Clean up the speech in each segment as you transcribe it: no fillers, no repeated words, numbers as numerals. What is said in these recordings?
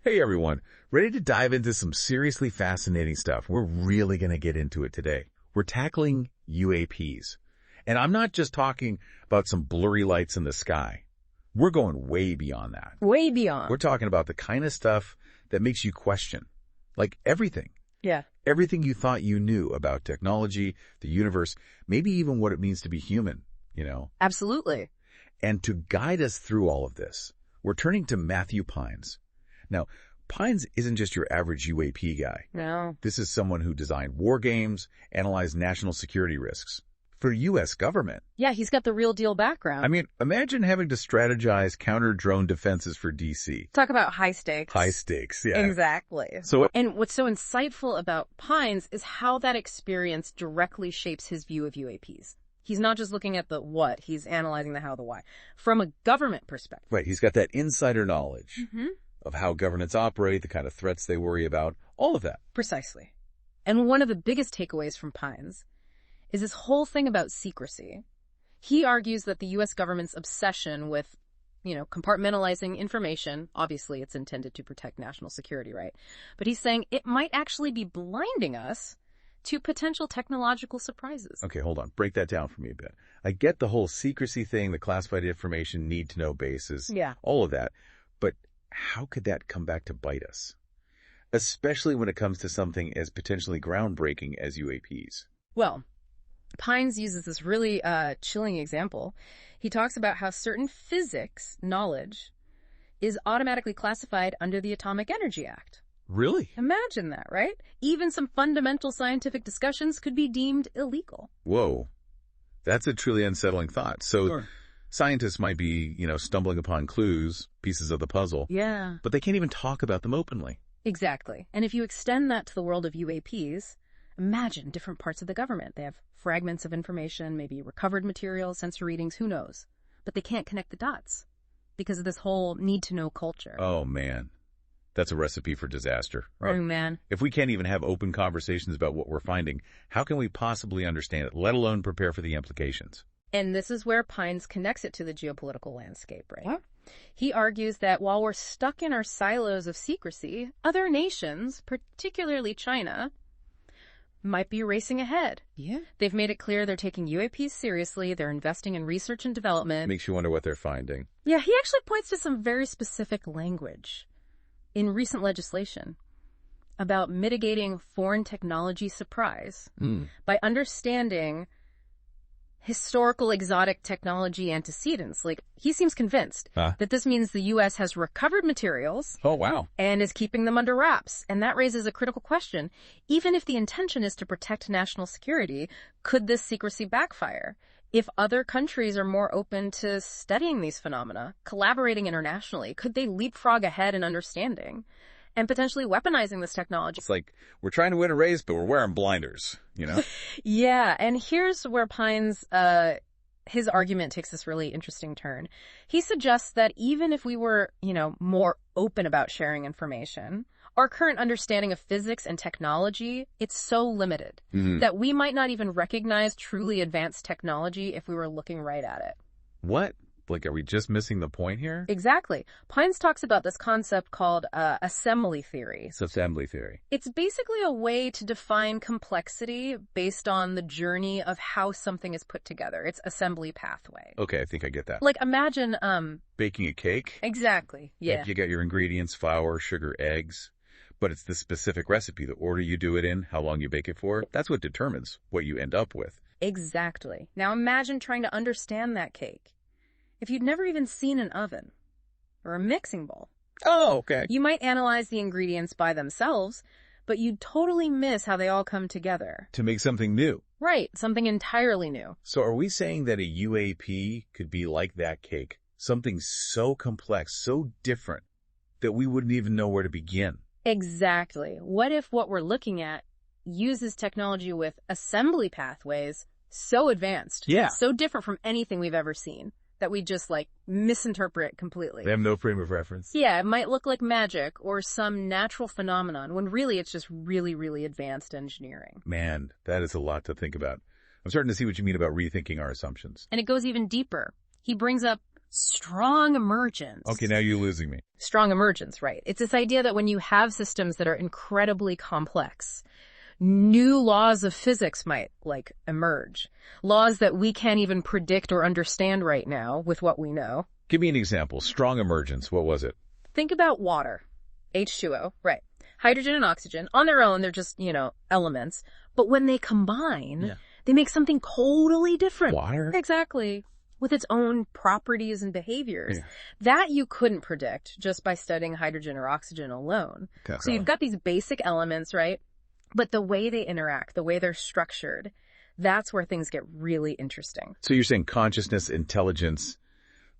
Hey everyone, ready to dive into some seriously fascinating stuff? We're really going to get into it today. We're tackling UAPs. And I'm not just talking about some blurry lights in the sky. We're going way beyond that. Way beyond. We're talking about the kind of stuff that makes you question. Like everything. Yeah. Everything you thought you knew about technology, the universe, maybe even what it means to be human, you know? Absolutely. And to guide us through all of this, we're turning to Matthew Pines. Now, Pines isn't just your average UAP guy. No. This is someone who designed war games, analyzed national security risks for U.S. government. Yeah, he's got the real deal background. I mean, imagine having to strategize counter-drone defenses for D.C. Talk about high stakes. High stakes, yeah. Exactly. And what's so insightful about Pines is how that experience directly shapes his view of UAPs. He's not just looking at the what, he's analyzing the how, the why. From a government perspective. Right, he's got that insider knowledge. Of how governments operate, the kind of threats they worry about, all of that. Precisely. And one of the biggest takeaways from Pines is this whole thing about secrecy. He argues that the U.S. government's obsession with, compartmentalizing information, obviously it's intended to protect national security, right? But he's saying it might actually be blinding us to potential technological surprises. Okay, hold on. Break that down for me a bit. I get the whole secrecy thing, the classified information, need-to-know basis, all of that. But how could that come back to bite us? Especially when it comes to something as potentially groundbreaking as UAPs. Well, Pines uses this really chilling example. He talks about how certain physics knowledge is automatically classified under the Atomic Energy Act. Really? Imagine that, right? Even some fundamental scientific discussions could be deemed illegal. Whoa. That's a truly unsettling thought. So Sure. Scientists might be, stumbling upon clues, pieces of the puzzle. Yeah. But they can't even talk about them openly. Exactly. And if you extend that to the world of UAPs, imagine different parts of the government. They have fragments of information, maybe recovered material, sensor readings, who knows? But they can't connect the dots because of this whole need-to-know culture. Oh, man. That's a recipe for disaster. Oh, man. If we can't even have open conversations about what we're finding, how can we possibly understand it, let alone prepare for the implications? And this is where Pines connects it to the geopolitical landscape, right? What? He argues that while we're stuck in our silos of secrecy, other nations, particularly China, might be racing ahead. Yeah. They've made it clear they're taking UAPs seriously. They're investing in research and development. Makes you wonder what they're finding. Yeah, he actually points to some very specific language in recent legislation about mitigating foreign technology surprise by understanding historical exotic technology antecedents. Like, he seems convinced that this means the U.S. has recovered materials. Oh, wow. And is keeping them under wraps. And that raises a critical question. Even if the intention is to protect national security, could this secrecy backfire? If other countries are more open to studying these phenomena, collaborating internationally, could they leapfrog ahead in understanding and potentially weaponizing this technology? It's like we're trying to win a race, but we're wearing blinders, Yeah, and here's where Pines, his argument takes this really interesting turn. He suggests that even if we were, more open about sharing information, our current understanding of physics and technology, it's so limited that we might not even recognize truly advanced technology if we were looking right at it. What? Like, are we just missing the point here? Exactly. Pines talks about this concept called assembly theory. It's assembly theory. It's basically a way to define complexity based on the journey of how something is put together. It's assembly pathway. Okay, I think I get that. Like, imagine... baking a cake? Exactly, yeah. Like you got your ingredients, flour, sugar, eggs. But it's the specific recipe, the order you do it in, how long you bake it for. That's what determines what you end up with. Exactly. Now imagine trying to understand that cake. If you'd never even seen an oven or a mixing bowl. Oh, okay. You might analyze the ingredients by themselves, but you'd totally miss how they all come together. To make something new. Right, something entirely new. So are we saying that a UAP could be like that cake? Something so complex, so different, that we wouldn't even know where to begin? Exactly. What if what we're looking at uses technology with assembly pathways so advanced, so different from anything we've ever seen, that we just, misinterpret completely? They have no frame of reference. Yeah, it might look like magic or some natural phenomenon, when really it's just really, really advanced engineering. Man, that is a lot to think about. I'm starting to see what you mean about rethinking our assumptions. And it goes even deeper. He brings up strong emergence. Okay, now you're losing me. Strong emergence, right. It's this idea that when you have systems that are incredibly complex, new laws of physics might, emerge. Laws that we can't even predict or understand right now with what we know. Give me an example. Strong emergence. What was it? Think about water. H2O, right. Hydrogen and oxygen. On their own, they're just, elements. But when they combine, they make something totally different. Water? Exactly. With its own properties and behaviors. Yeah. That you couldn't predict just by studying hydrogen or oxygen alone. Okay. So you've got these basic elements, right? But the way they interact, the way they're structured, that's where things get really interesting. So you're saying consciousness, intelligence,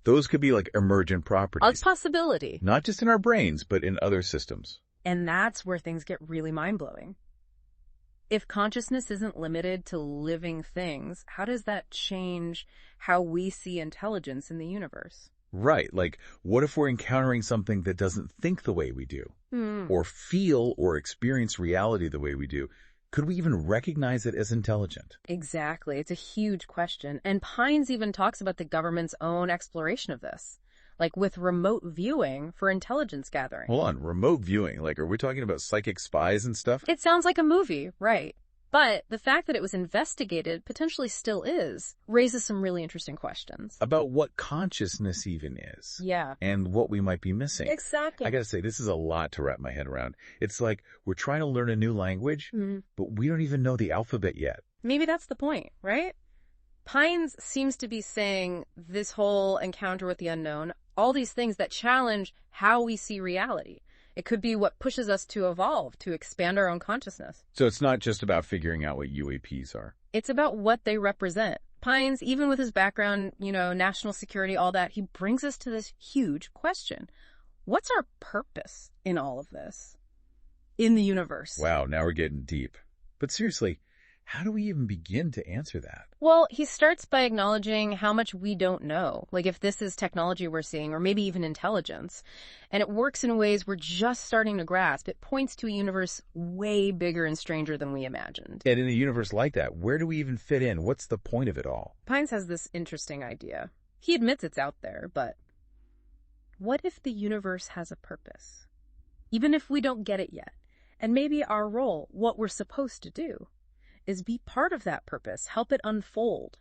those could be like emergent properties. A possibility. Not just in our brains, but in other systems. And that's where things get really mind-blowing. If consciousness isn't limited to living things, how does that change how we see intelligence in the universe? Right. Like, what if we're encountering something that doesn't think the way we do? Or feel or experience reality the way we do? Could we even recognize it as intelligent? Exactly. It's a huge question. And Pines even talks about the government's own exploration of this. Like with remote viewing for intelligence gathering. Hold on, remote viewing? Like, are we talking about psychic spies and stuff? It sounds like a movie, right. But the fact that it was investigated, potentially still is, raises some really interesting questions. About what consciousness even is. Yeah. And what we might be missing. Exactly. I gotta say, this is a lot to wrap my head around. It's like we're trying to learn a new language, but we don't even know the alphabet yet. Maybe that's the point, right? Pines seems to be saying this whole encounter with the unknown, all these things that challenge how we see reality. It could be what pushes us to evolve, to expand our own consciousness. So it's not just about figuring out what UAPs are. It's about what they represent. Pines, even with his background, national security, all that, he brings us to this huge question. What's our purpose in all of this? In the universe? Wow, now we're getting deep. But seriously, how do we even begin to answer that? Well, he starts by acknowledging how much we don't know. Like if this is technology we're seeing, or maybe even intelligence. And it works in ways we're just starting to grasp. It points to a universe way bigger and stranger than we imagined. And in a universe like that, where do we even fit in? What's the point of it all? Pines has this interesting idea. He admits it's out there, but what if the universe has a purpose? Even if we don't get it yet. And maybe our role, what we're supposed to do, is be part of that purpose, help it unfold,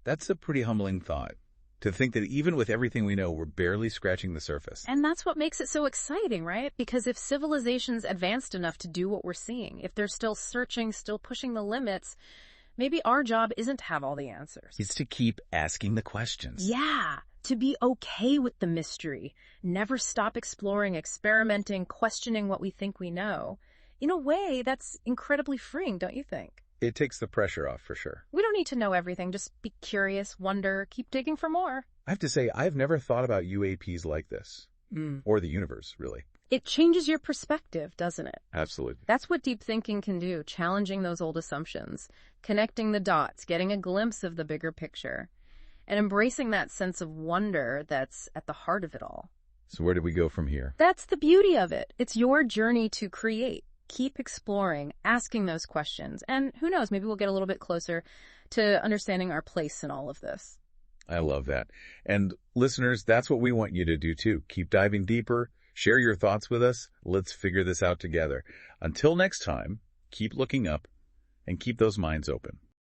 That's a pretty humbling thought. To think that even with everything we know, we're barely scratching the surface. And that's what makes it so exciting, right? Because if civilization's advanced enough to do what we're seeing, if they're still searching, still pushing the limits, maybe our job isn't to have all the answers. It's to keep asking the questions. Yeah, to be okay with the mystery. Never stop exploring, experimenting, questioning what we think we know. In a way, that's incredibly freeing, don't you think? It takes the pressure off, for sure. We don't need to know everything. Just be curious, wonder, keep digging for more. I have to say, I've never thought about UAPs like this. Or the universe, really. It changes your perspective, doesn't it? Absolutely. That's what deep thinking can do, challenging those old assumptions, connecting the dots, getting a glimpse of the bigger picture, and embracing that sense of wonder that's at the heart of it all. So where do we go from here? That's the beauty of it. It's your journey to create. Keep exploring, asking those questions, and who knows, maybe we'll get a little bit closer to understanding our place in all of this. I love that. And listeners, that's what we want you to do too. Keep diving deeper, share your thoughts with us. Let's figure this out together. Until next time, keep looking up and keep those minds open.